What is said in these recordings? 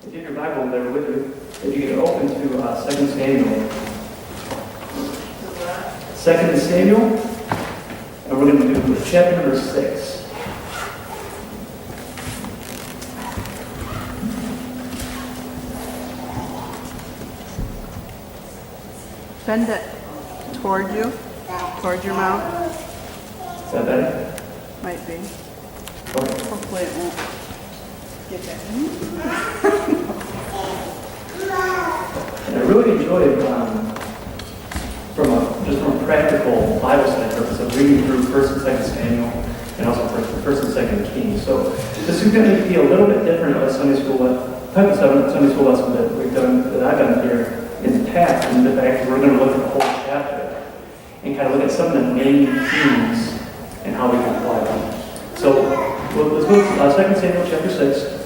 If you have your Bible there with you, if you could open to 2 Samuel. 2 Samuel, and we're going to do chapter number 6. Bend it toward you, toward your mouth. Is that better? Might be. Okay. Hopefully it won't get that. And I really enjoyed, from a practical Bible study purpose, of reading through 1 and 2 Samuel, and also 1 and 2 Kings. So this is going to be a little bit different of a Sunday school lesson that we've done, that I've done here in the past. And in fact, we're going to look at the whole chapter and kind of look at some of the main themes and how we can apply them. So let's move to 2 Samuel chapter 6.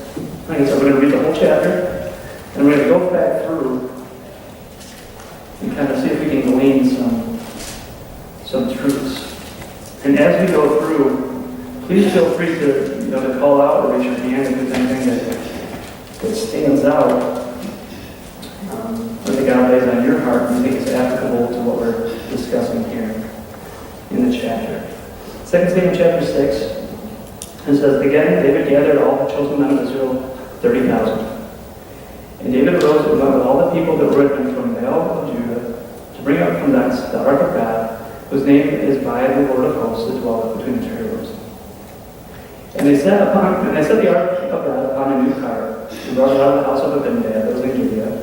Like I said, we're going to read the whole chapter, and we're going to go back through and kind of see if we can glean some truths. And as we go through, please feel free to to call out or raise your hand if there's anything that stands out, or that God lays on your heart and you think is applicable to what we're discussing here in the chapter. 2 Samuel chapter 6, it says, "Again, David gathered all the chosen men of Israel, 30,000. And David arose and went with all the people that were with him from Baal of Judah to bring up from thence the ark of God, whose name is by the Lord of hosts that dwelleth between the cherubims. And they set the ark of God upon a new cart, and brought it out of the house of Abinadab that was in Gibeah.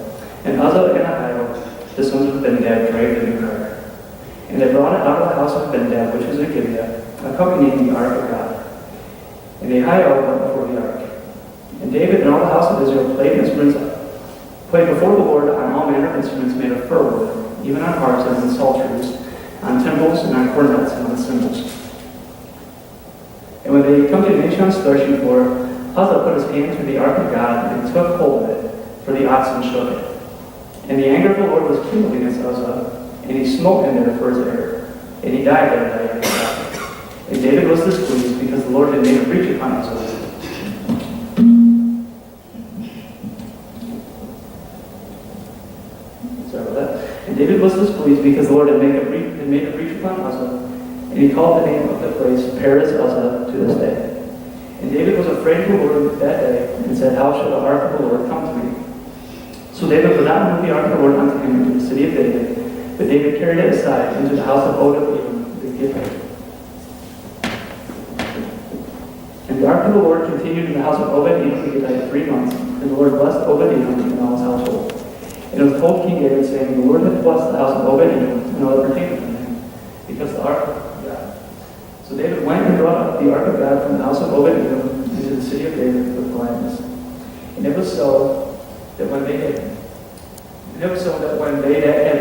And Uzzah and Ahio, the sons of Abinadab, drave the new cart. And they brought it out of the house of Abinadab, which was in Gibeah, accompanying the ark of God. And Ahio went before the ark. And David and all the house of Israel played before the Lord on all manner of instruments made of fir wood, even on harps and on psalteries, on timbrels and on cornets and on cymbals. And when they come to Nachon's threshing floor, Uzzah put his hand through the ark of God and took hold of it, for the oxen shook it. And the anger of the Lord was kindled against Uzzah, and he smote him there for his error, and he died that night. And David was displeased because the Lord had made a breach upon Uzzah. And David was displeased because the Lord had made a breach upon Uzzah, and he called the name of the place Perez Uzzah to this day. And David was afraid of the Lord that day, and said, "How shall the ark of the Lord come to me?" So David would not move the ark of the Lord unto him into the city of David, but David carried it aside into the house of Obed-Edom the Gittite. And the ark of the Lord continued in the house of Obed-Edom the Gittite 3 months, and the Lord blessed Obed-Edom and all his household. And it was told King David, saying, "The Lord hath blessed the house of Obed-Edom and all that pertaineth from him, because the ark of God." So David went and brought up the ark of God from the house of Obed-Edom into the city of David with gladness. And it was so that when they had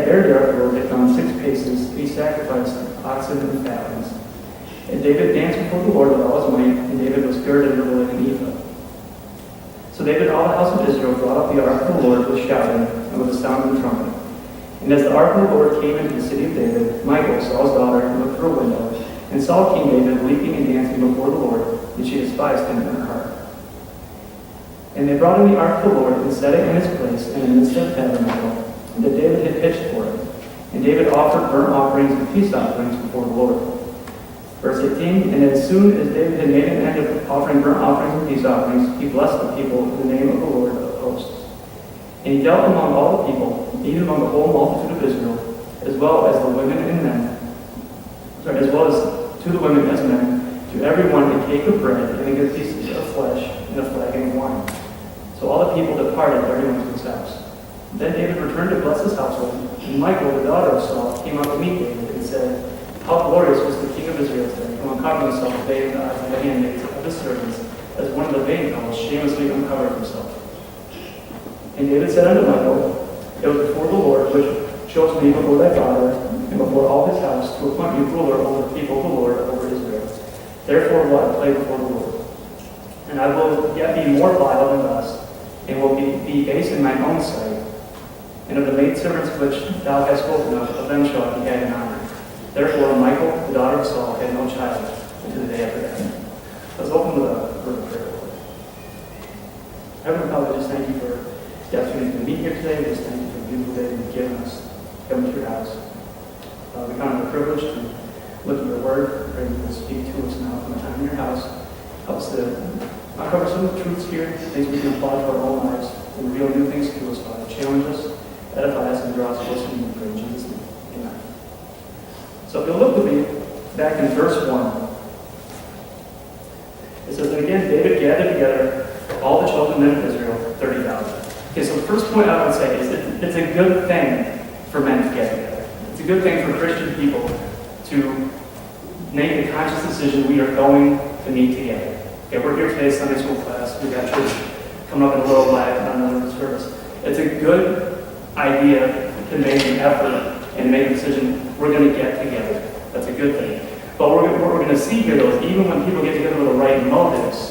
buried the ark of the Lord, had gone 6 paces, he sacrificed oxen and fatlings. And David danced before the Lord with all his might, and David was girded with an ephod. So David and all the house of Israel brought up the ark of the Lord with shouting and with the sound of the trumpet. And as the ark of the Lord came into the city of David, Michal saw his daughter and looked through a window, and saw King David leaping and dancing before the Lord, and she despised him in her heart. And they brought in the ark of the Lord, and set it in its place in the midst of the tabernacle that David had pitched for it. And David offered burnt offerings and peace offerings before the Lord. Verse 18, "And as soon as David had made an end of offering burnt offerings and peace offerings, he blessed the people in the name of the Lord of hosts. And he dealt among all the people, even among the whole multitude of Israel, as well as the women and men, as well as to the women as men, to every one a cake of bread and a good piece of flesh and a flagon of wine. So all the people departed, every one to his house. Then David returned to bless his household, and Michal, the daughter of Saul, came out to meet David and said, How glorious was the king of Israel today, who uncovered himself with the eyes of the handmaids of his servants, as one of the vain fellows shamelessly uncovered himself. And David said unto Michal, It was before the Lord which chose me before thy father, and before all his house, to appoint me ruler over the people of the Lord, over Israel. Therefore will I play before the Lord. And I will yet be more vile than thus, and will be base in mine own sight. And of the maidservants which thou hast spoken of them shall I be had in honor. Therefore Michal, the daughter of Saul, had no child until the day of her death. Let's open with a word of prayer. Heavenly Father, just thank you for the opportunity to meet here today. Just thank you for the beautiful day you've given us, coming to your house. We count it a privilege to look at your word, pray that you will speak to us now from the time in your house. Help us to uncover some of the truths here, things we can apply to our own lives, and reveal new things to us, Father. Challenge us, edify us, and draw us closer to you. We pray in Jesus' name. Amen. So if you'll look with me back in verse 1, it says, and again, David gathered together all the chosen men of Israel, 30,000. Okay, so the first point I would say is that it's a good thing for men to get together. It's a good thing for Christian people to make a conscious decision we are going to meet together. Okay, we're here today, Sunday school class. We've got church coming up in a little while on another service. It's a good idea to make an effort and make a decision we're going to get together. That's a good thing. But what we're going to see here, though, is even when people get together with the right motives,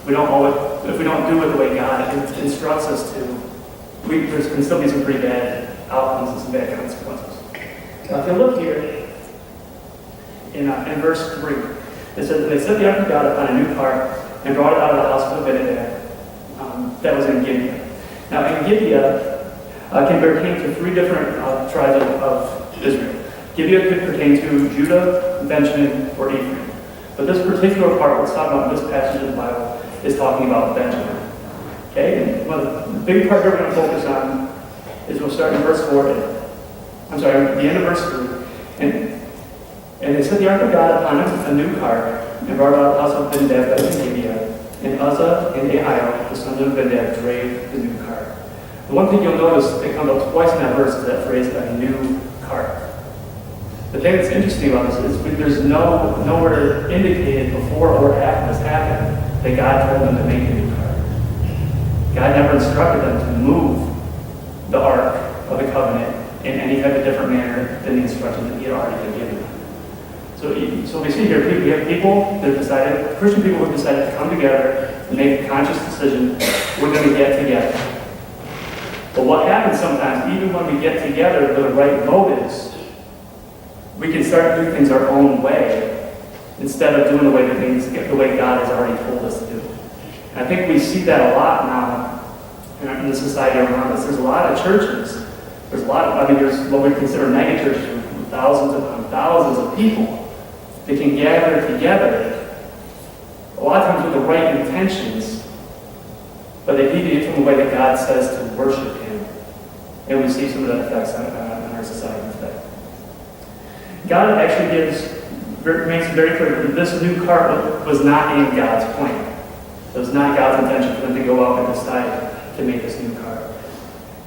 if we don't do it the way God instructs us to, there can still be some pretty bad outcomes and some bad consequences. Now, if you look here in verse 3, it says, they set the ark of God upon a new cart and brought it out of the house of Abinadab that was in Gibeah. Now, in Gibeah can pertain to three different tribes of Israel. Gibeah could pertain to Judah, Benjamin, or Ephraim. But this particular part, what's talking about in this passage of the Bible, is talking about Benjamin. Okay? And the big part here we're going to focus on is we'll start in verse 4. The end of verse 3. And they set the ark of God upon a new cart and brought it out of the house of Abinadab that was in Gibeah. And Uzzah and Ahio, the sons of Abinadab, drave the new cart. The one thing you'll notice that comes up twice in that verse is that phrase, a new cart. The thing that's interesting about this is there's nowhere indicated before or after this happened that God told them to make a new cart. God never instructed them to move the ark of the covenant in any type of different manner than the instructions that he had already been given them. So we see here, we have people that decided, Christian people who decided to come together and make a conscious decision, we're going to get together. But what happens sometimes, even when we get together with the right motives, we can start doing things our own way instead of doing the way God has already told us to do. And I think we see that a lot now in the society around us. There's a lot of churches. There's what we consider mega churches with thousands upon thousands of people that can gather together, a lot of times with the right intentions, but they deviate from the way that God says to worship Him. And we see some of that effects on our society today. God actually makes it very clear that this new cart was not in God's plan. It was not God's intention for them to go out and decide to make this new cart.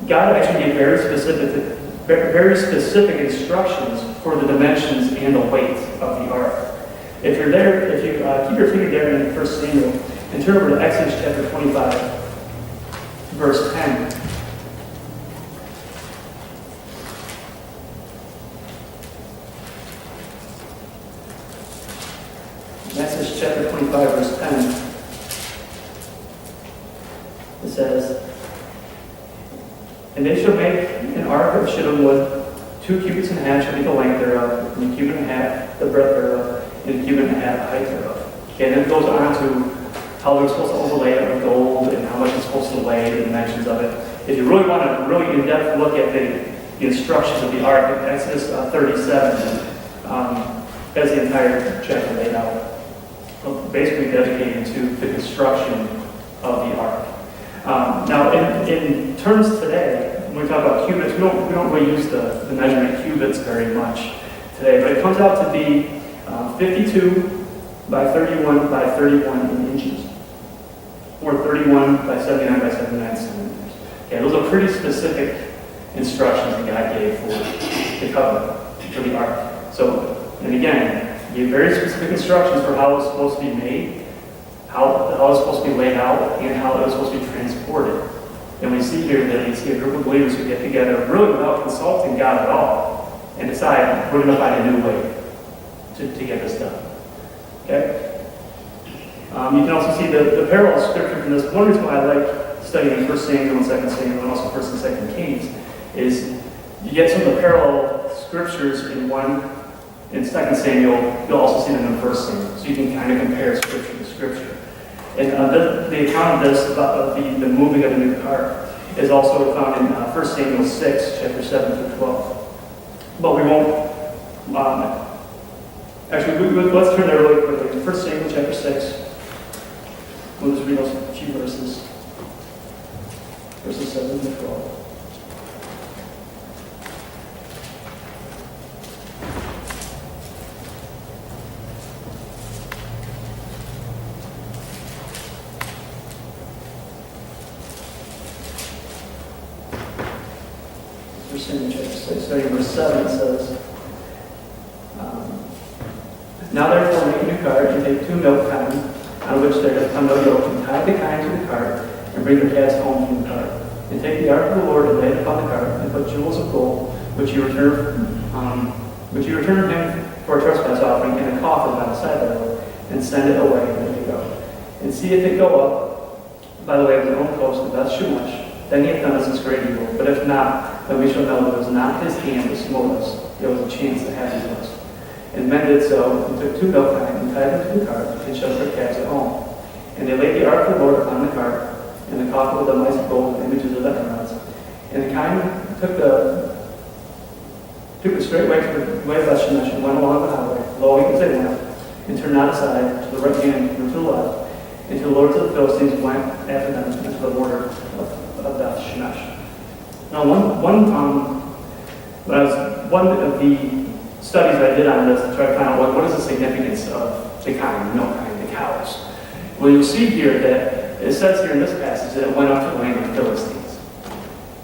God actually gave very specific instructions for the dimensions and the weight of the ark. If you're there, if you keep your finger there in 1 Samuel and turn over to Exodus chapter 25, verse 10. Exodus chapter 25, verse 10. It says, and they shall make an ark of shittim wood, 2 cubits and a half shall be the length thereof, and a cubit and a half the breadth thereof, and a cubit and a half the height thereof. Okay, and then it goes on to how they're supposed to overlay it with gold and how much it's supposed to weigh, the dimensions of it. If you really want a really in-depth look at the instructions of the ark, Exodus 37 has the entire chapter laid out, basically dedicated to the construction of the ark. Now, in terms today, when we talk about cubits, we don't really use the measurement cubits very much today, but it comes out to be 52 by 31 by 31 inches, or 31 by 79 by 79 centimeters. Okay, those are pretty specific instructions that God gave for the covenant, for the ark. So, and again, He gave very specific instructions for how it was supposed to be made, how it was supposed to be laid out, and how it was supposed to be transported. And we see here that we see a group of believers who get together really without consulting God at all and decide we're going to find a new way to get this done. Okay? You can also see the parallel scripture from this. One reason why I like studying 1 Samuel and 2 Samuel and also 1 and 2 Kings is you get some of the parallel scriptures in 2 Samuel. You'll also see them in 1 Samuel. So you can kind of compare scripture to scripture. And the account of this, about the moving of the new cart, is also found in 1 Samuel 6, chapter 7 through 12. But we won't, let's turn there really quickly. 1 Samuel chapter 6, we'll just read those few verses. Verses 7 through 12. Starting in verse 7, it says, Now therefore make a new cart, and take 2 milk kine, on which there hath come no yoke, and tie the kine to the cart, and bring the calves home from the cart. And take the ark of the Lord, and lay it upon the cart, and put jewels of gold, which you return him for a trespass offering, and a coffin by the side thereof, and send it away, and let it go. And see if it go up by the way of his own coast, and Beth Shemesh. Then he hath done us this great evil. But if not, then we shall know that it was not his hand that smote us. There was a chance that had to us. And men did so, and took 2 milk kine, and tied them to the cart, and shut their calves at home. And they laid the ark of the Lord upon the cart, and the coffin with the mice of gold and images of the emeralds. And the kine took the straight way to the way of Beth Shemesh, and went along the highway, lowing as they went, and turned not aside to the right hand nor to the left. And to the lords of the Philistines went after them into the border of Beth Shemesh. Now, one of the studies I did on this to try to find out what is the significance of the kine, the milk kine, the cows. Well, you'll see here that it says here in this passage that it went up to the land of the Philistines.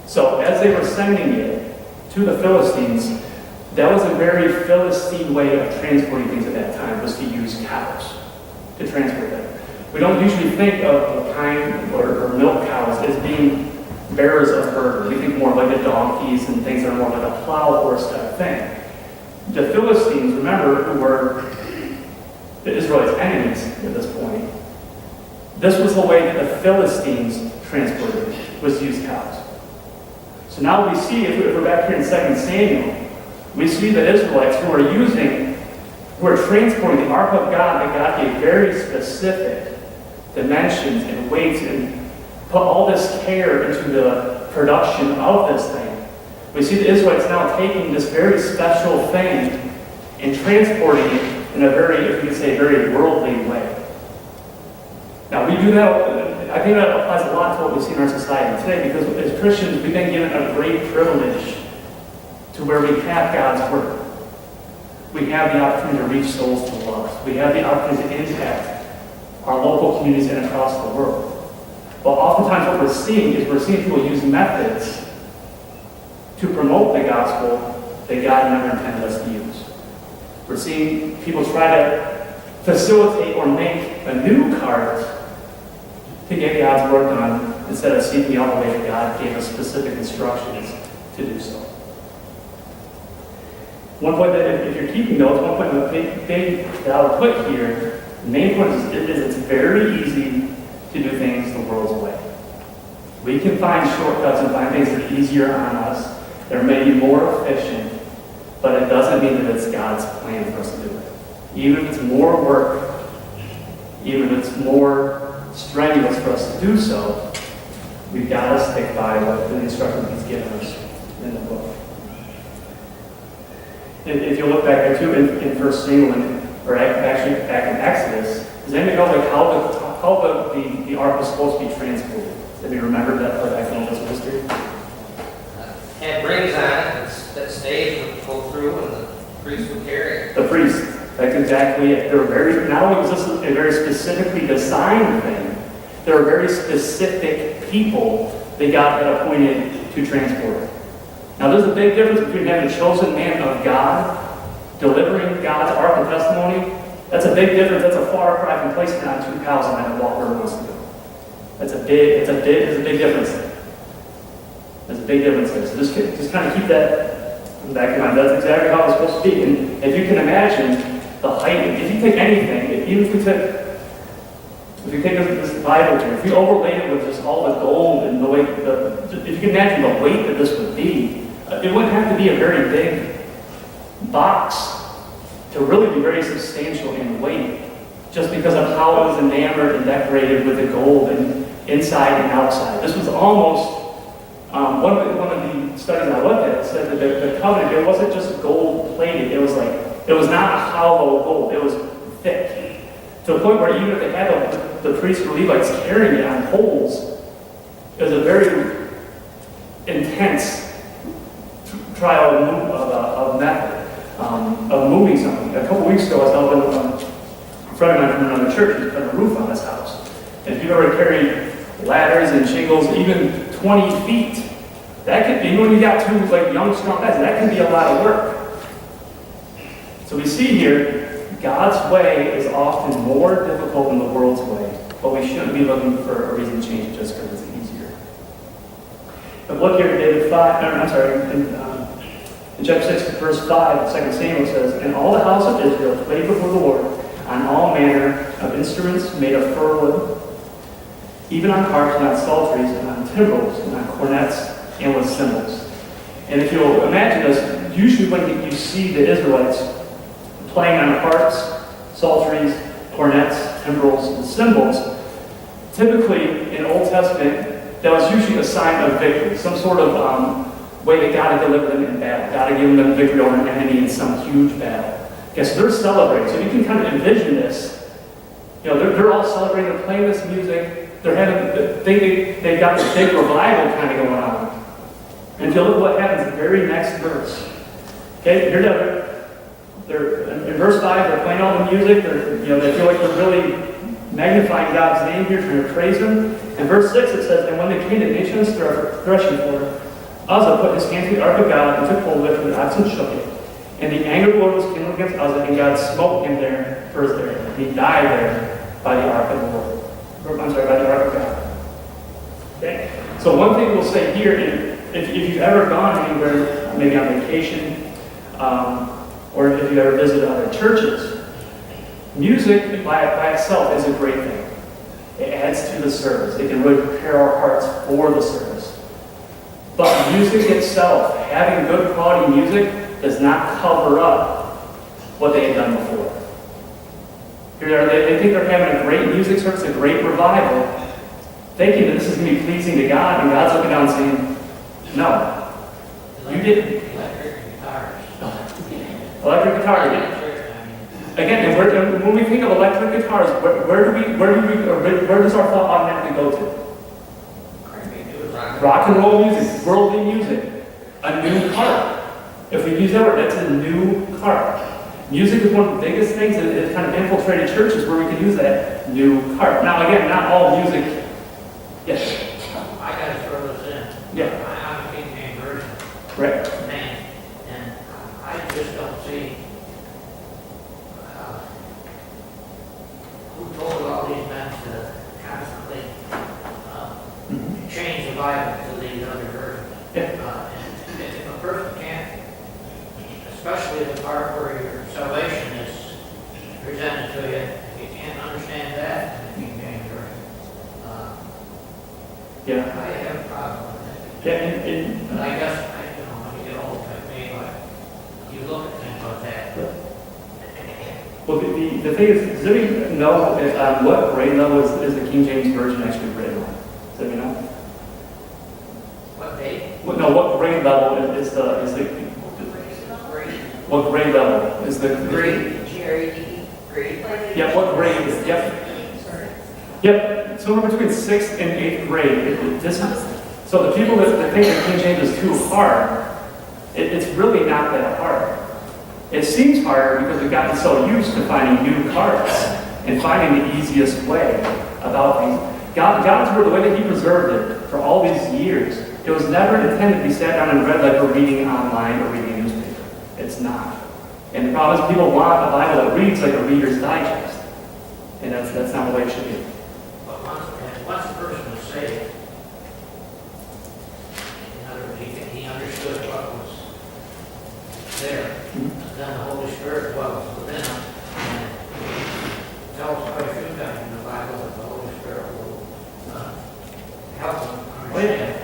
So as they were sending it to the Philistines, that was a very Philistine way of transporting things at that time, was to use cows to transport them. We don't usually think of kine or milk cows as being bearers of burden. We think more like the donkeys and things that are more like a plow horse type thing. The Philistines, remember, who were the Israelites' enemies at this point, this was the way that the Philistines transported, was to use cows. So now we see, if we're back here in 2 Samuel, we see the Israelites who are transporting the ark of God, that God gave very specific dimensions and weights and put all this care into the production of this thing. We see the Israelites now taking this very special thing and transporting it in a very, if we could say, very worldly way. Now we do that, I think that applies a lot to what we see in our society today, because as Christians, we've been given a great privilege to where we have God's Word. We have the opportunity to reach souls to love. We have the opportunity to impact our local communities and across the world. But oftentimes what we're seeing people use methods to promote the gospel that God never intended us to use. We're seeing people try to facilitate or make a new cart to get God's work done instead of seeking out the way that God gave us specific instructions to do so. One point that, if you're keeping notes, one point that I would put here, the main point is it's very easy to do things the world's way. We can find shortcuts and find things that are easier on us, that are maybe more efficient, but it doesn't mean that it's God's plan for us to do it. Even if it's more work, even if it's more strenuous for us to do so, we've got to stick by what the instructions He's given us in the book. If you look back there too in 1 Samuel, or actually back in Exodus, does anybody know how the ark was supposed to be transported? Does anybody remember that part back in this history? Had rings on it that stage would go through, and the priest would carry it. The priest. That's exactly it. They were not only was this a very specifically designed thing, there were very specific people that God had appointed to transport it. Now, there's a big difference between having a chosen man of God delivering God's ark of testimony. That's a big difference. That's a far cry from placing it on 2 cows and letting it walk where it wants to go. There's a big difference there. There's a big difference there. So just kind of keep that in the back of your mind. That's exactly how it's supposed to be. And if you can imagine the height, if you take anything, even if you take this Bible here, if you overlaid it with just all the gold and the weight, if you can imagine the weight that this would be, it wouldn't have to be a very big box to really be very substantial in weight just because of how it was enamored and decorated with the gold and inside and outside. This was almost, one of the studies I looked at said that the covenant, it wasn't just gold plated, it was not hollow gold, it was thick. To the point where even if they had the priests or Levites carrying it on poles, it was a very intense trial of method of moving something. A couple weeks ago, I was helping a friend of mine from another church who's put a roof on his house. And if you've ever carried ladders and shingles, even 20 feet, that could, even when you got two like young, strong guys, that can be a lot of work. So we see here, God's way is often more difficult than the world's way, but we shouldn't be looking for a reason to change it just because it's easier. But look here at David 5, in chapter 6, verse 5, 2 Samuel says, "And all the house of Israel played before the Lord on all manner of instruments made of fir wood, even on harps and on psalteries and on timbrels and on cornets and with cymbals." And if you'll imagine this, usually when you see the Israelites playing on harps, psalteries, cornets, timbrels, and cymbals, typically in Old Testament, that was usually a sign of victory, some sort of way that God had delivered them in battle. God had given them victory over an enemy in some huge battle. Okay, so they're celebrating. So you can kind of envision this. You know, they're all celebrating, they're playing this music, they're having, they've got this big revival kind of going on. And if you look at what happens in the very next verse. Okay, here they're in verse 5, they're playing all the music, they feel like they're really magnifying God's name here, trying to praise Him. In verse 6 it says, "And when they came to Nation's threshing floor, Uzzah put his hand to the ark of God and took hold of it, for the oxen shook it. And the anger of the Lord was kindled against Uzzah, and God smote him there for his there. And he died there by the ark of the Lord." By the ark of God. Okay? So one thing we'll say here, if you've ever gone anywhere, maybe on vacation, or if you ever visited other churches, music by itself is a great thing. It adds to the service. It can really prepare our hearts for the service. But music itself, having good quality music, does not cover up what they had done before. Here they think they're having a great music service, a great revival, thinking that this is going to be pleasing to God, and God's looking down and saying, "No, you didn't." Electric guitar. Again, and when we think of electric guitars, where does our thought automatically go to? Rock and roll music, worldly music, a new cart. If we use that word, that's a new cart. Music is one of the biggest things that has kind of infiltrated churches where we can use that new cart. Now again, not all music. Yes? I got to throw this in. Yeah. I'm a King James Version Right. man, and I just don't see who told all these men to constantly change the Bible to these other versions. Yeah. And if a person can't, especially the part where your salvation is presented to you, if you can't understand that in the King James Version, Yeah. I have a problem with it. Yeah, And I guess, when you get old like me, you look at things like that. well, the thing is, does anybody know what grade level is the King James Version actually written on? Does anybody know? What date? What grade level is the what grade level is the Grade, G-R-E-D, grade. Yeah, what grade is Yep, somewhere between 6th and 8th grade. So the people that think that King James is too hard, it's really not that hard. It seems harder because we've gotten so used to finding new cards and finding the easiest way about things. God's word, the way that He preserved it for all these years, it was never intended to be sat down and read like we're reading online or reading a newspaper. It's not. And the problem is people want a Bible that reads like a Reader's Digest. And that's not the way it should be. But once the person was saved, in other words, he understood what was there. Then the Holy Spirit dwells within him. And it tells us quite a few times in the Bible that the Holy Spirit will help them understand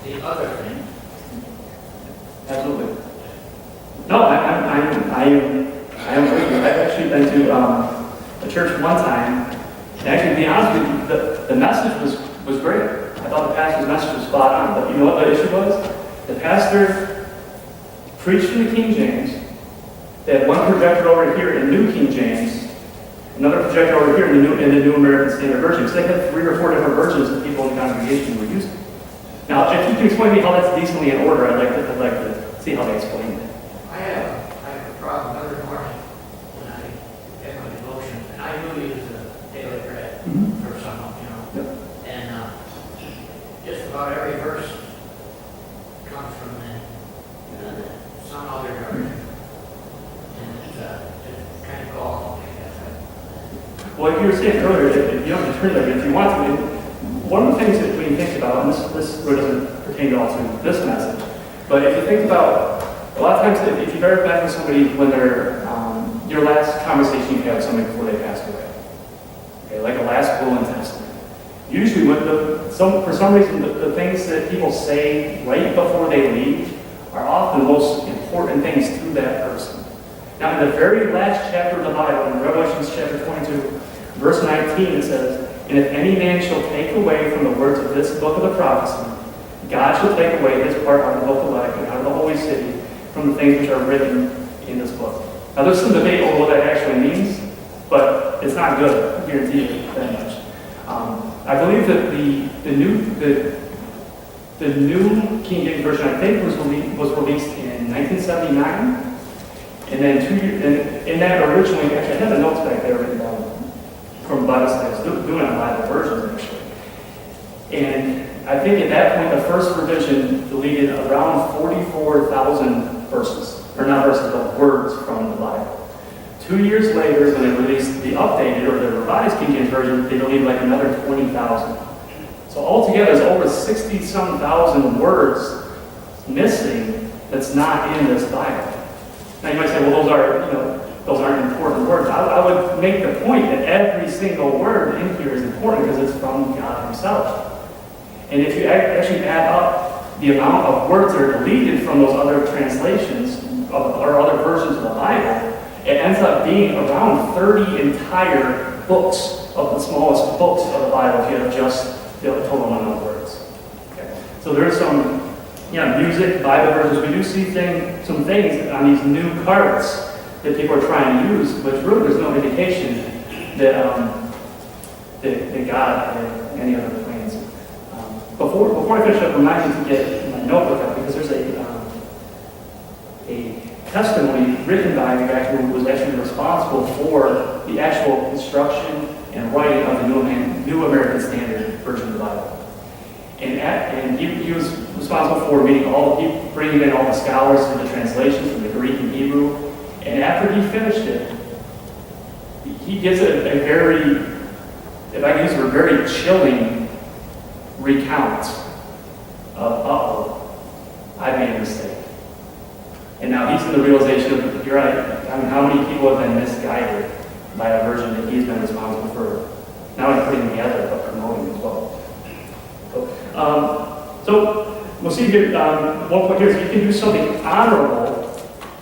the other thing. Absolutely. No, I am with you. I've actually been to a church one time, and actually, to be honest with you, the message was great. I thought the pastor's message was spot on, but you know what the issue was? The pastor preached in the King James. They had one projector over here in New King James, another projector over here in the New American Standard Version. So they had 3 or 4 different versions that people in the congregation were using. Now, if you can explain to me how that's decently in order, I'd like to see how they explain it. I have a problem every morning when I get my devotion, and I do use a daily bread for some, you know. Yep. And just about every verse comes from some other version. And it kind of calls me, I guess. Well, like you were saying earlier, if you don't have to turn there, if you want to, one of the things that we think about, and this really doesn't pertain at all to this message, but if you think about, a lot of times if you've ever met with somebody when they're, your last conversation you had with somebody before they passed away, okay, like a last will and testament, usually for some reason the things that people say right before they leave are often the most important things to that person. Now, in the very last chapter of the Bible, in Revelation chapter 22, verse 19, it says, "And if any man shall take away from the words of this book of the prophecy, God shall take away his part out of the book of life and out of the holy city from the things which are written in this book." Now, there's some debate over what that actually means, but it's not good, I guarantee you that much. I believe that the new King James Version, I think, was released in 1979. And then 2 years, and in that originally, actually, I had the notes back there written down from Bible studies, doing it in Bible versions, actually. And I think at that point, the first revision deleted around 44,000 verses, or not verses, but words from the Bible. 2 years later, when they released the updated or the revised King James Version, they deleted like another 20,000. So altogether, there's over 60-some thousand words missing that's not in this Bible. Now you might say, well, those aren't important words. I would make the point that every single word in here is important because it's from God himself. And if you actually add up the amount of words that are deleted from those other translations or other versions of the Bible, it ends up being around 30 entire books of the smallest books of the Bible if you have just the total amount of words. Okay. So there's some music, Bible versions. We do see some things on these new carts that people are trying to use, but really there's no indication that God had any other plans. Before I finish up, remind me to get my notebook out because there's a testimony written by the guy who was actually responsible for the actual construction and writing of the New American Standard Version of the Bible. And he was responsible for bringing in all the scholars to the translations from the Greek and Hebrew. And after he finished it, he gives a very, if I can use the word, very chilling recount of, I made a mistake. And now he's in the realization of, you're right, how many people have been misguided by a version that he's been responsible for not only putting together, but promoting as well. So we'll see here, one point here is you can do something honorable,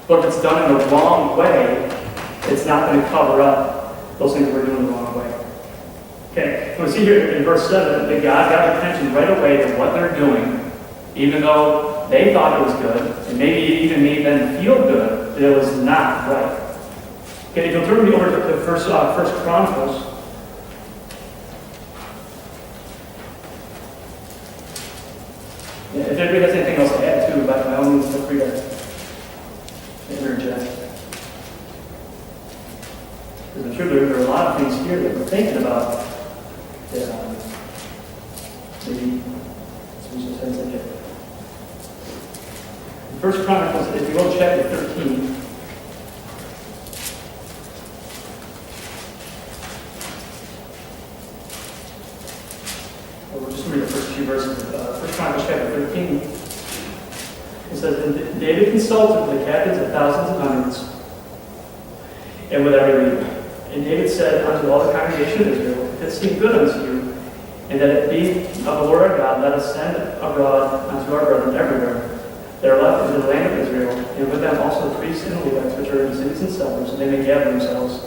but if it's done in the wrong way, it's not going to cover up those things we're doing the wrong way. Okay, we'll see here in verse 7 that God got attention right away to what they're doing, even though they thought it was good, and maybe it even made them feel good, that it was not right. Okay, if you'll turn me over to the First Chronicles. If anybody has anything else to add too, by all means, feel free to interject. Because I'm sure there are a lot of things here that we're thinking about that maybe some just has to get. First Chronicles, if you go to chapter 13. We'll just read the first few verses of First Chronicles chapter 13. It says, "And David consulted with the captains of thousands and hundreds, and with every leader. And David said unto all the congregation of Israel, If it seem good unto you, and that it be of the Lord our God, let us send abroad unto our brethren everywhere that are left in the land of Israel, and with them also the priests and the Levites, which are in cities and suburbs, and they may gather themselves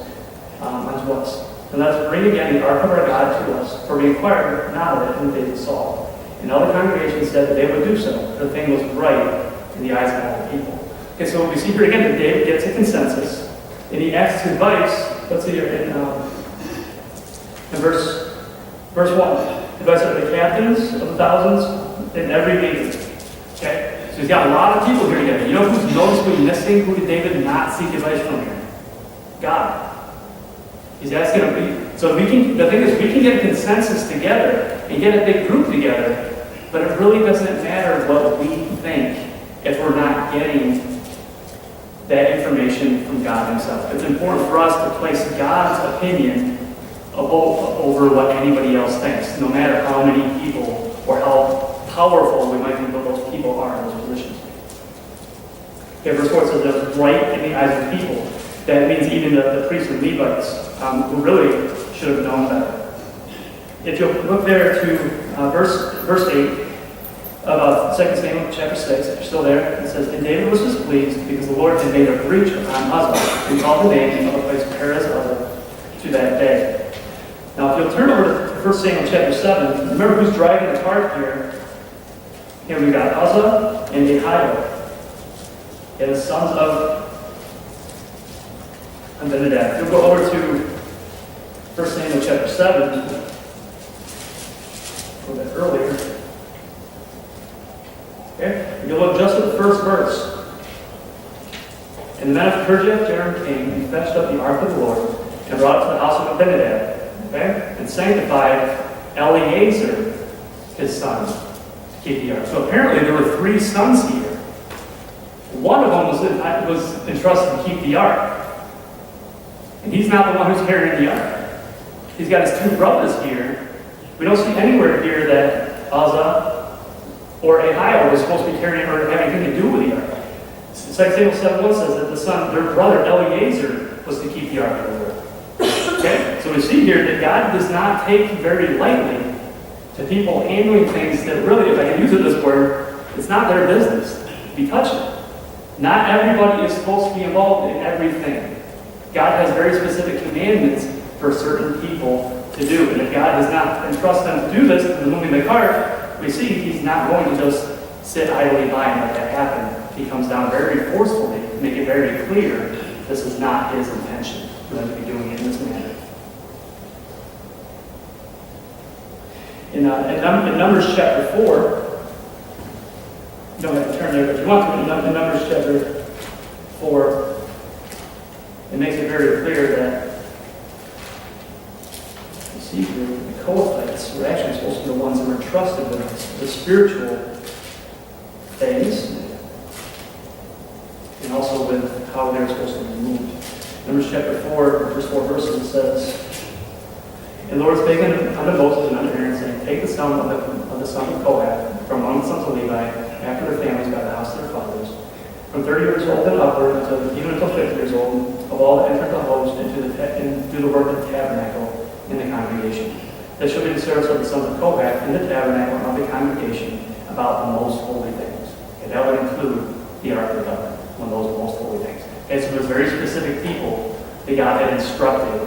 unto us. And let us bring again the ark of our God to us, for we inquired not of it in the days of Saul. And all the congregation said that they would do so. The thing was right in the eyes of all the people. Okay, so we see here again that David gets a consensus, and he asks advice. Let's see here in verse 1. Advice of the captains of the thousands and every leader. Okay, so he's got a lot of people here together. You know who's noticeably missing? Who did David not seek advice from here? God. He's asking him. So we can. The thing is, we can get a consensus together and get a big group together, but it really doesn't matter what we think if we're not getting that information from God Himself. It's important for us to place God's opinion over what anybody else thinks, no matter how many people or how powerful we might think that those people are in those positions. Okay, verse 4 says that it's right in the eyes of people. That means even the priests and Levites, who really should have known better. If you'll look there to verse 8 of 2 Samuel chapter 6, if you're still there, it says, And David was displeased because the Lord had made a breach upon Uzzah, and called the name of the place Perez Uzzah to that day. Now, if you'll turn over to 1 Samuel chapter 7, remember who's driving the cart here. Here we've got Uzzah and Ahio, and the sons of Abinadab. If you'll go over to 1 Samuel chapter 7, a little bit earlier. Okay? You'll look just at the first verse. And the men of Kirjath-jearim came and fetched up the ark of the Lord and brought it to the house of Abinadab. Okay? And sanctified Eleazar, his son, to keep the ark. So apparently there were 3 sons here. One of them was entrusted to keep the ark. And he's not the one who's carrying the ark. He's got his 2 brothers here. We don't see anywhere here that Uzzah or Ahio was supposed to be carrying or have anything to do with the ark. 2 Samuel 7:1 says that their brother Eleazar was to keep the ark of the Lord. Okay? So we see here that God does not take very lightly to people handling things that really, if I can use it this word, it's not their business to be touching. Not everybody is supposed to be involved in everything. God has very specific commandments for certain people to do. And if God does not entrust them to do this, in moving the cart, we see He's not going to just sit idly by and let that happen. He comes down very forcefully to make it very clear this is not His intention for them to be doing it in this manner. In Numbers chapter 4, you don't have to turn there, but if you want to, in Numbers chapter 4, it makes it very clear that you see here the Kohathites were actually supposed to be the ones that were entrusted with the spiritual things and also with how they're supposed to be moved. Numbers chapter 4, verse 4 verses, it says, And the Lord spake unto Moses and unto Aaron, saying, Take the sum of the son of Kohath from among the sons of Levi, after their families by the house of their fathers, from 30 years old and upward, even until 50 years old, of all that enter the host, and do the work of the tabernacle in the congregation. This shall be the service of the sons of Kohath in the tabernacle and of the congregation about the most holy things. And that would include the Ark of the Covenant, one of those most holy things. And so there's very specific people that God had instructed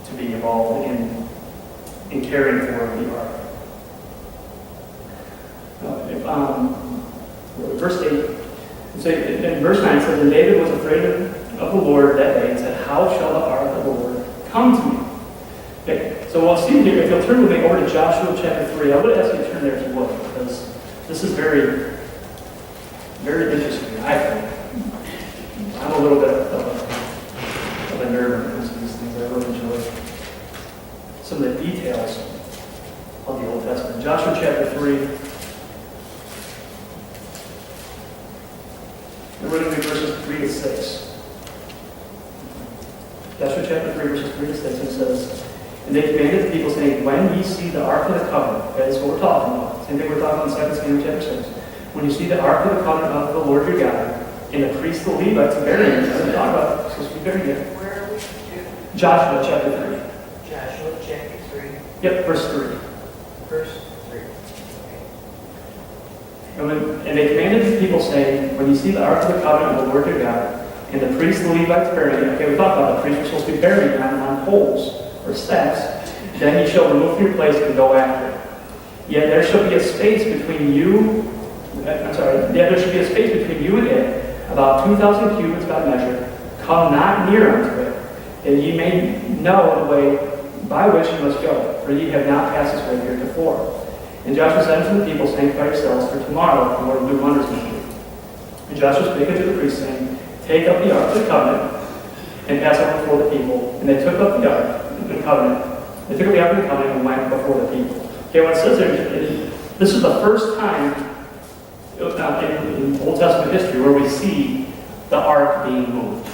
to be involved in caring for the Ark. Verse 8. In verse 9 it says, And David was afraid of the Lord that day and said, How shall the ark of the Lord come to me? Okay, so we'll see here, if you'll turn with me over to Joshua chapter 3, I would ask you to turn there if you would, because this is very, very interesting, I think. I'm a little bit of a nerd when it comes to these things. I really enjoy some of the details of the Old Testament. Joshua chapter 3. And we're going to read verses 3 to 6. Joshua chapter 3, verses 3 to 6, and it says, And they commanded the people, saying, When ye see the ark of the covenant, okay, that's what we're talking about. Same thing we're talking about in 2 Samuel chapter 6. When you see the ark of the covenant of the Lord your God, and the priests, the Levites, burying it. We're talking about it. It's supposed to be burying it. Where are we to? Joshua chapter 3. Joshua chapter 3, Yep, verse 3. verse 3. And they commanded the people, saying, When you see the ark of the covenant of the Lord your God, and the priests, the Levites, burying it. Okay, we talked about the priests were supposed to be buried on poles or steps, then ye shall remove from your place and go after it. Yet there shall be a space between you, yet there shall be a space between you and it, about 2,000 cubits by measure. Come not near unto it, that ye may know the way by which you must go, for ye have not passed this way heretofore. And Joshua said unto the people, sanctify yourselves, for tomorrow the Lord will do wonders with you. And Joshua spake unto the priests, saying, take up the ark of the covenant, and pass over before the people. And they took up the ark of the covenant. They took up the ark of the covenant and went before the people. Okay, what it says there, this is the first time in Old Testament history where we see the ark being moved,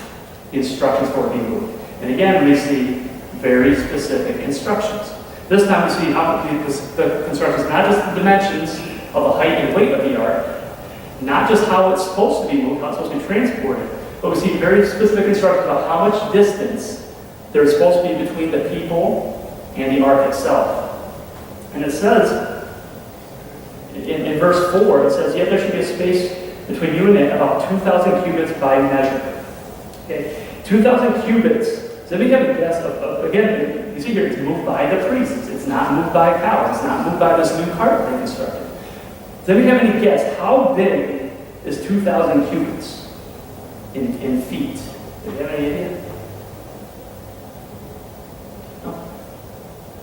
the instructions for it being moved. And again, we see very specific instructions. This time we see how the instructions, not just the dimensions of the height and weight of the ark, not just how it's supposed to be moved, how it's supposed to be transported, but we see very specific instructions about how much distance there's supposed to be between the people and the ark itself. And it says, in verse 4, it says, yet there should be a space between you and it about 2,000 cubits by measure. Okay, 2,000 cubits. So we have a guess of, again, you see here, it's moved by the priests. It's not moved by cows. It's not moved by this new cart they constructed. Does anybody have any guess how big is 2,000 cubits in feet? Do you have any idea? No?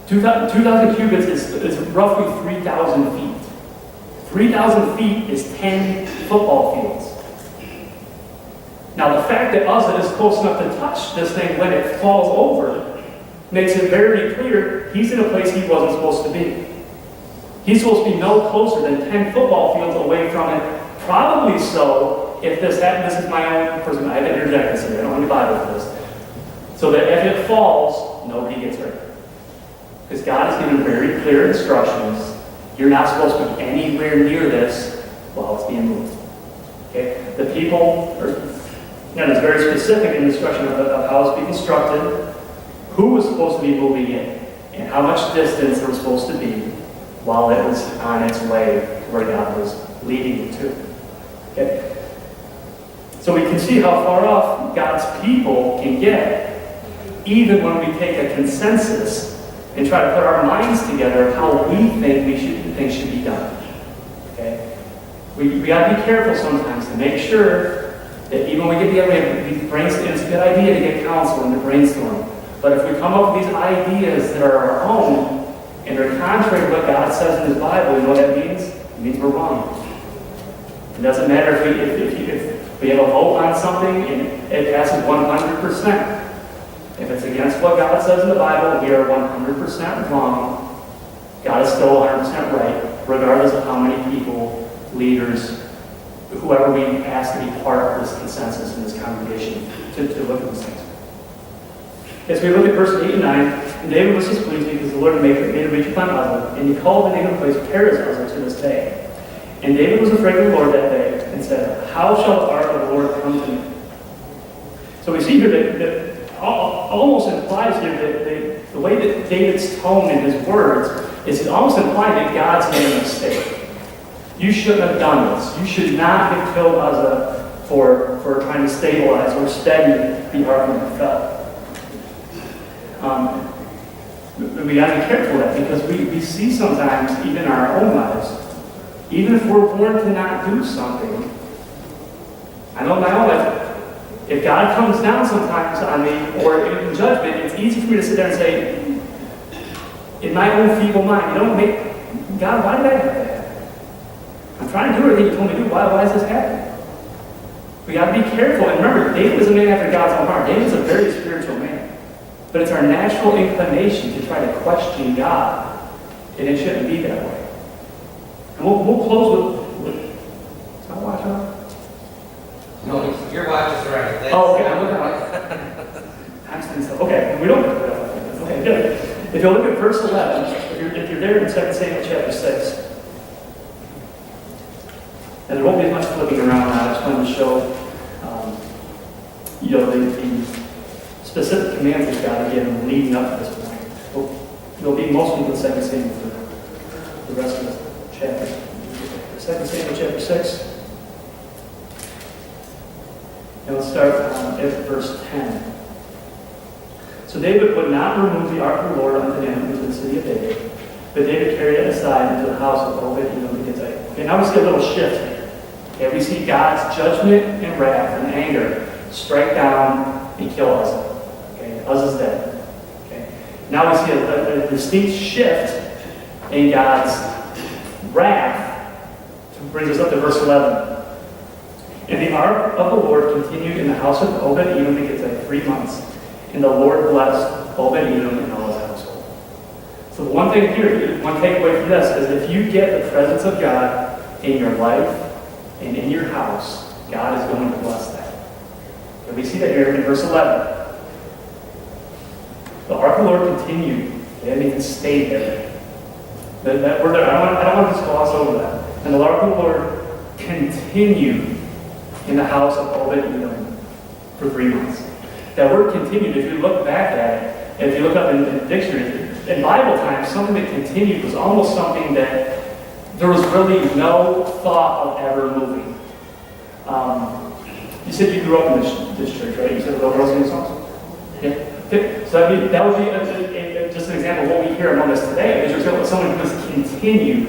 2,000 cubits is roughly 3,000 feet. 3,000 feet is 10 football fields. Now, the fact that Uzzah is close enough to touch this thing when it falls over makes it very clear he's in a place he wasn't supposed to be. He's supposed to be no closer than 10 football fields away from it. Probably so, if this happened, this is my own person, I haven't interjected this here, I don't have any Bible for this. So that if it falls, nobody gets hurt. Because God has given very clear instructions. You're not supposed to be anywhere near this while it's being moved. Okay? The people are, again, it's very specific in the instruction of how it's being constructed, who was supposed to be moving it, and how much distance there was supposed to be while it was on its way to where God was leading it to. Okay? So we can see how far off God's people can get, even when we take a consensus and try to put our minds together of how we think things should be done. Okay? We got to be careful sometimes to make sure that even when we get together, it's a good idea to get counsel and to brainstorm. But if we come up with these ideas that are our own and are contrary to what God says in His Bible, you know what that means? It means we're wrong. It doesn't matter if we have a vote on something and it passes 100%. If it's against what God says in the Bible, we are 100% wrong. God is still 100% right, regardless of how many people, leaders, whoever we ask to be part of this consensus in this congregation to look at these things. As we look at verse 8 and 9, and David was displeased because the Lord had made a reach upon Uzzah, and he called the name of the place Perez Uzzah to this day. And David was afraid of the Lord that day, and said, how shall the ark of the Lord come to me? So we see here that almost implies here that the way that David's tone in his words is it almost implying that God's made a mistake. You shouldn't have done this. You should not have killed Uzzah for trying to stabilize or steady the ark when it fell. We got to be careful of that because we see sometimes, even in our own lives, even if we're born to not do something, I know in my own life, if God comes down sometimes on me, or in judgment, it's easy for me to sit there and say, in my own feeble mind, God, why did I have that? I'm trying to do everything you told me to do. Why is this happening? We got to be careful. And remember, David was a man after God's own heart. David was a very spiritual man. But it's our natural inclination to try to question God, and it shouldn't be that way. And we'll close with is my watch on? No, your watch is right. That's, Oh, okay. Okay, we don't. Okay, good. If you look at verse 11, if you're there in 2 Samuel chapter 6, and there won't be as much flipping around now. I just wanted to show, the specific commands that God had given leading up to this point. It'll be mostly in 2 Samuel for the rest of the chapter. 2 Samuel chapter 6. And let's start at verse 10. So David would not remove the ark of the Lord unto him into the city of David, but David carried it aside into the house of Obed-Edom the Gittite. Okay, now we see a little shift here. Okay, we see God's judgment and wrath and anger strike down and kill Uzzah. Okay, Uzzah's dead. Okay, now we see a distinct shift in God's wrath, which brings us up to verse 11. And the ark of the Lord continued in the house of Obed-Edom the Gittite 3 months, and the Lord blessed Obed-Edom and all his household. So the one thing here, one takeaway from this is if you get the presence of God in your life and in your house, God is going to bless that. And we see that here in verse 11. The ark of the Lord continued. They didn't even stay there. That word there, I don't want to just gloss over that. And the ark of the Lord continued in the house of Obed-Edom for 3 months. That word continued, if you look back at it, if you look up in dictionaries, in Bible times, something that continued was almost something that there was really no thought of ever moving. You said you grew up in this church, right? You said the girls sing songs? Yeah. So that would be just an example of what we hear among us today. Is you're someone who has continued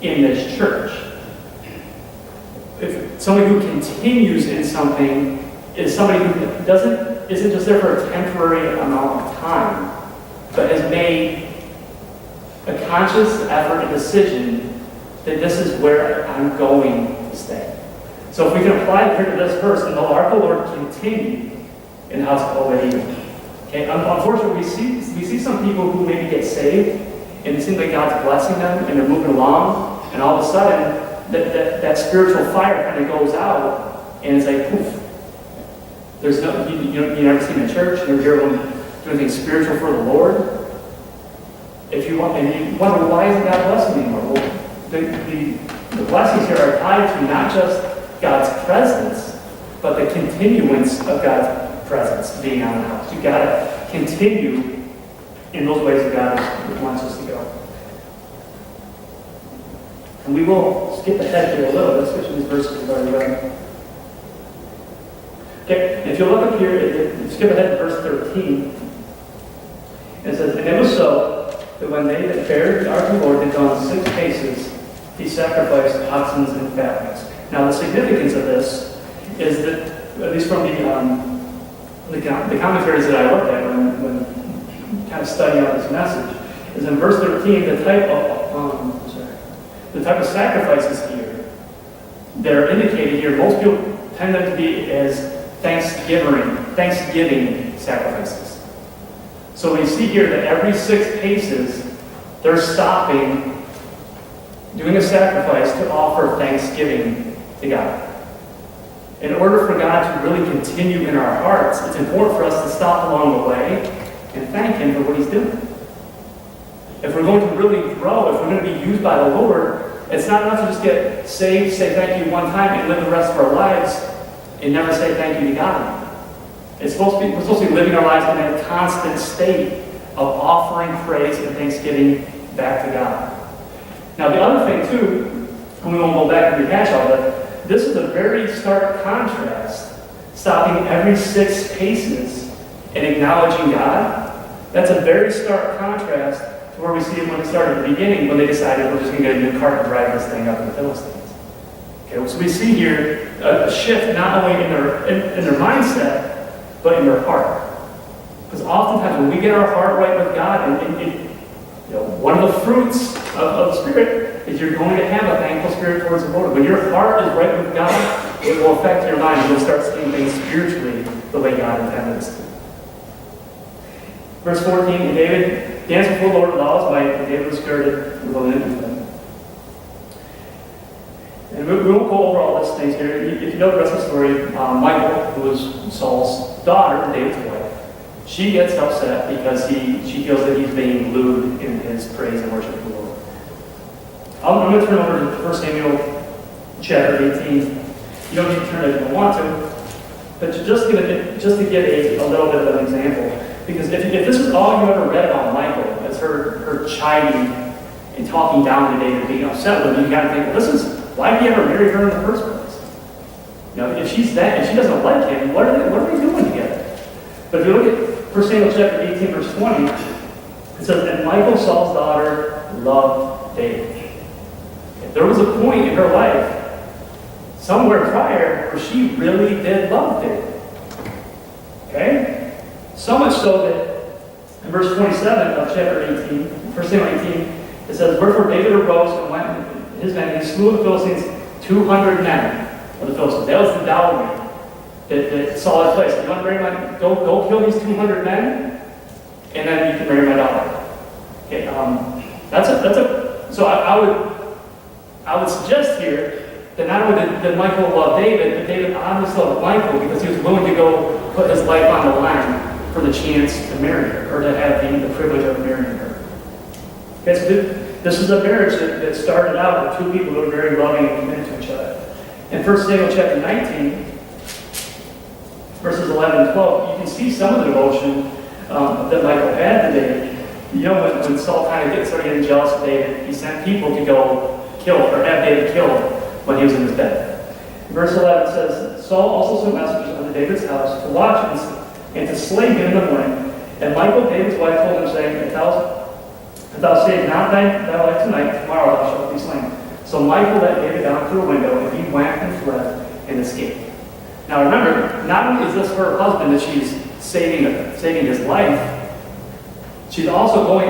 in this church. If somebody who continues in something is somebody who isn't just there for a temporary amount of time, but has made a conscious effort and decision that this is where I'm going to stay. So if we can apply it here to this verse, and the ark of the Lord continued in the house of Obed-Edom. Okay, unfortunately, we see some people who maybe get saved, and it seems like God's blessing them, and they're moving along, and all of a sudden, that spiritual fire kind of goes out, and it's like poof. There's no, you never see them in church, you never hear them do anything spiritual for the Lord. If you want, and you wonder why isn't God blessing anymore? Well, the blessings here are tied to not just God's presence, but the continuance of God's presence being on the house. You've got to continue in those ways that God wants us to go. And we will skip ahead here a little. Let's get to these verses we've already read. Okay, if you look up here, skip ahead to verse 13. It says, and it was so that when they that buried the ark of the Lord had gone 6 paces, he sacrificed oxen and fatlings. Now the significance of this is that, at least from the commentaries that I looked at when kind of studying out this message, is in verse 13, the type of sacrifices here that are indicated here, most people tend them to be as Thanksgiving sacrifices. So we see here that every 6 paces, they're stopping, doing a sacrifice to offer thanksgiving to God. In order for God to really continue in our hearts, it's important for us to stop along the way and thank Him for what He's doing. If we're going to really grow, if we're going to be used by the Lord, it's not enough to just get saved, say thank you one time, and live the rest of our lives and never say thank you to God. We're supposed to be living our lives in a constant state of offering praise and thanksgiving back to God. Now the other thing too, and we won't go back and rehash all that, this is a very stark contrast, stopping every 6 paces and acknowledging God. That's a very stark contrast to where we see it when it started at the beginning, when they decided we're just going to get a new cart and drive this thing up to the Philistines. Okay, so we see here a shift not only in their mindset, but in their heart. Because oftentimes when we get our heart right with God, and one of the fruits of the Spirit is you're going to have a thankful spirit towards the Lord. When your heart is right with God, it will affect your mind, and you'll start seeing things spiritually the way God intended us to. Verse 14, and David danced before the Lord with all his might, and David was girded with a linen ephod. And we won't go over all these things here. If you know the rest of the story, Michal, who was Saul's daughter, David's wife, she gets upset because she feels that he's being lewd in his praise and worship of the Lord. I'm going to turn over to 1 Samuel chapter 18. You don't need to turn it if you don't want to, but just to get a little bit of an example. Because if this is all you ever read about Michal, as her chiding and talking down to David, being upset with him, you got to think, well, why did he ever marry her in the first place? If she doesn't like him, what are they doing together? But if you look at 1 Samuel chapter 18, verse 20, it says, and Michal, Saul's daughter, loved David. There was a point in her life, somewhere prior, where she really did love David. Okay? So much so that in verse 27 of chapter 18, 1 Samuel 18, it says, wherefore David arose and went with his men, and he slew of the Philistines 200 men of the Philistines. That was the dowry that Saul had placed. You want to marry my, go kill these 200 men, and then you can marry my daughter. Okay, so I would suggest here that not only did Michal love David, but David obviously loved Michal because he was willing to go put his life on the line for the chance to marry her, or to have the privilege of marrying her. Okay, so this is a marriage that started out with two people who were very loving and committed to each other. In 1 Samuel chapter 19, verses 11 and 12, you can see some of the devotion that Michal had to David. You know, when Saul kind of started getting jealous of David, he sent people to go kill, or have David killed when he was in his bed. In verse 11 says, Saul also sent messengers unto David's house to watch and to slay him in the morning. And Michal, David's wife, told him, saying, If thou save not thy life tonight, tomorrow thou shalt be slain. So Michal let David down through a window, and he went and fled and escaped. Now remember, not only is this her husband that she's saving his life, she's also going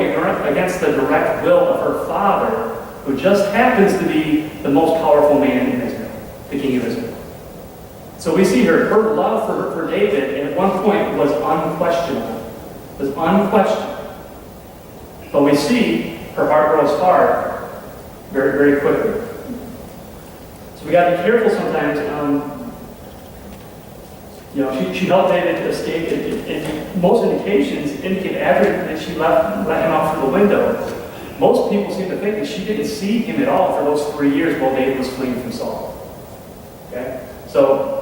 against the direct will of her father, who just happens to be the most powerful man in Israel, the king of Israel. So we see her love for David, and at one point was unquestionable. But we see her heart grows hard very, very quickly. So we got to be careful sometimes. She helped David to escape. And most indications indicate after that she let him out through the window. Most people seem to think that she didn't see him at all for those 3 years while David was fleeing from Saul. Okay? So,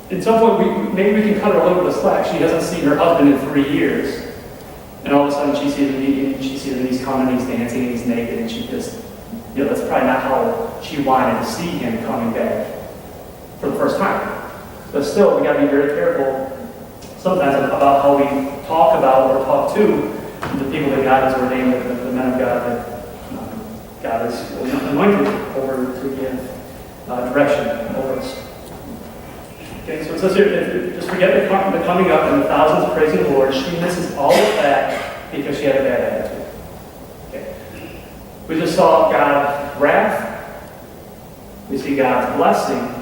at some point, maybe we can cut her a little bit of slack. She hasn't seen her husband in 3 years. And all of a sudden she sees him, he's coming, and he's dancing, and he's naked, and she just, that's probably not how she wanted to see him coming back for the first time. But still, we got to be very careful sometimes about how we talk about or talk to the people that God has ordained, the men of God that God has anointed over to give direction over us. Okay, so it says here, just forget the coming up and the thousands praising the Lord. She misses all of that because she had a bad attitude. Okay. We just saw God's wrath. We see God's blessing.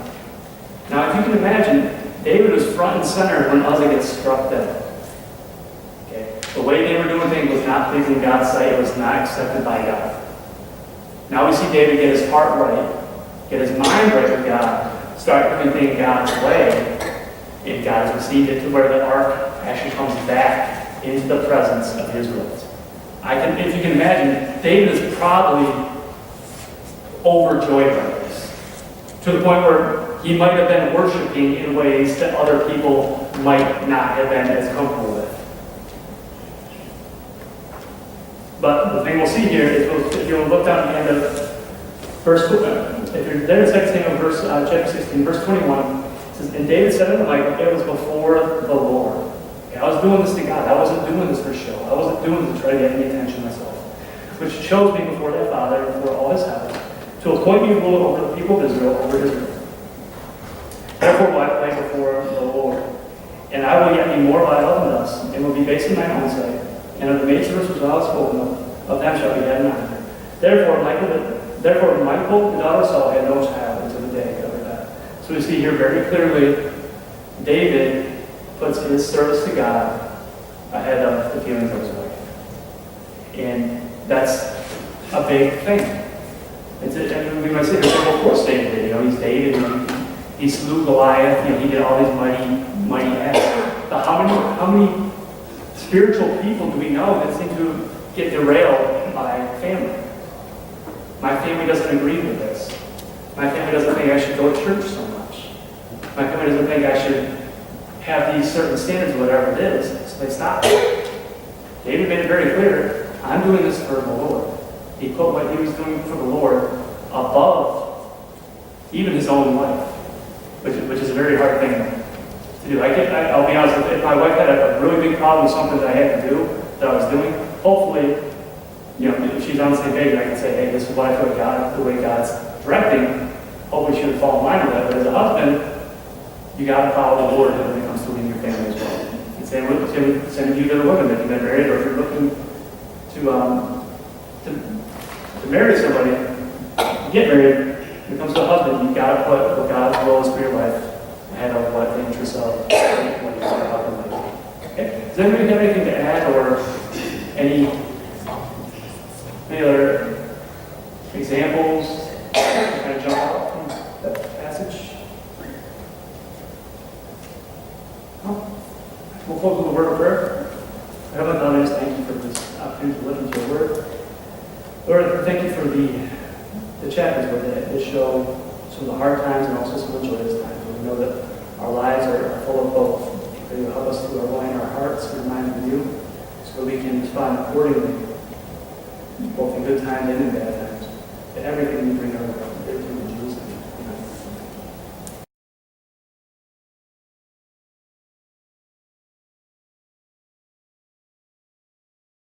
Now, if you can imagine, David was front and center when Uzzah gets struck dead. Okay. The way they were doing things was not pleasing in God's sight. It was not accepted by God. Now we see David get his heart right, get his mind right with God, start doing things God's way, and God has received it to where the ark actually comes back into the presence of Israel. If you can imagine, David is probably overjoyed by this, to the point where he might have been worshiping in ways that other people might not have been as comfortable with. But the thing we'll see here is, if you'll look down at the end of verse, if you're there in 2 Samuel chapter 16, verse 21, it says, and David said unto Michal, it was before the Lord. Okay, I was doing this to God. I wasn't doing this for show. I wasn't doing this to try to get any attention myself. Which chose me before thy father and before all his house, to appoint me ruler over the people of Israel, over Israel. Therefore will I play before the Lord. And I will yet be more vile than thus, and will be base in mine own sight. And of the maidservants which thou hast spoken of them shall be had none. Therefore Michal, the daughter of Saul, had no child until the day of her death. So we see here very clearly, David puts his service to God ahead of the feelings of his wife. And that's a big thing. And we might say, of course David did. He's David. He slew Goliath. He did all these mighty acts. But how many spiritual people do we know that seem to get derailed by family? My family doesn't agree with this. My family doesn't think I should go to church so much. My family doesn't think I should have these certain standards, whatever it is. So they stop. David made it very clear, I'm doing this for the Lord. He put what he was doing for the Lord above even his own life, which is a very hard thing do. I'll be honest, if my wife had a really big problem with something that I had to do, that I was doing, hopefully, if she's on the same page, I can say, hey, this is what I feel like God, the way God's directing, hopefully she would fall in line with that. But as a husband, you got to follow the Lord when it comes to leading your family as well. And same with you that are women, that you've been married, or if you're looking to marry somebody, get married. When it comes to a husband, you've got to put what God's will is for your life ahead of what the interests of what your husband might do. Okay? Does anybody have anything to add, or any other examples that kind of jump out from that passage? No? We'll close with a word of prayer. Heavenly Father, I just thank you for this opportunity to listen to your word. Lord, thank you for the chapters where they show some of the hard times and also some of the joyous times. We know that our lives are full of both. That you help us to align our hearts and our minds with you so that we can respond accordingly, both in good times and in bad times, to everything you bring our way.